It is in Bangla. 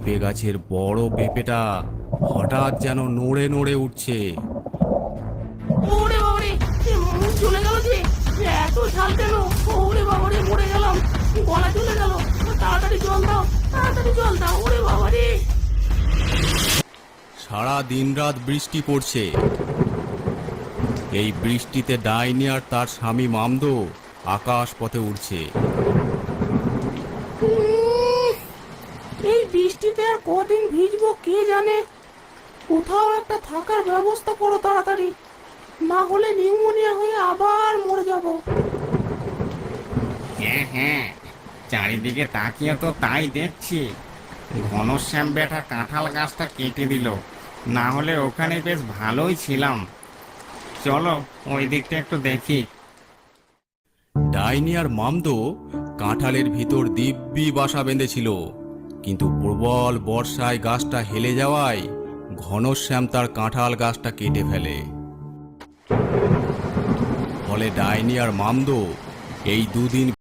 পেঁপে গাছের বড় পেঁপেটা হঠাৎ যেন নড়ে নড়ে উঠছে। ওরে বাবারে, মুখ চলে গেল যে, এত ঝাল কেন? ওরে বাবারে, মরে গেলাম, গলা চলে গেল। তাড়াতাড়ি জল দাও, তাড়াতাড়ি জল দাও, ওরে বাবারে। সারা দিন রাত বৃষ্টি পড়ছে। এই বৃষ্টিতে ডাইনি আর তার স্বামী মামদো আকাশ পথে উড়ছে। এই বৃষ্টিতে আর কদিন ভিজবো কে জানে। কোথাও একটা থাকার ব্যবস্থা করো তাড়াতাড়ি, না হলে নিউমোনিয়া হয়ে আবার মরে যাব। হ্যাঁ হ্যাঁ, চারিদিকে তাকিয়ে তো তাই দেখছি। ঘনশ্যাম বেটা কাঁঠাল গাছটা কেটে দিল, না হলে ওখানে বেশ ভালোই ছিলাম। চলো ওই দিকটা একটু দেখি। ডাইনি আর মামদো কাঁঠালের ভিতর দিব্যি বাসা বেঁধেছিল, কিন্তু প্রবল বর্ষায় গাছটা হেলে যাওয়ায় ঘনশ্যাম তার কাঁঠাল গাছটা কেটে ফেলে। ফলে ডাইনি আর মামদো এই দুদিন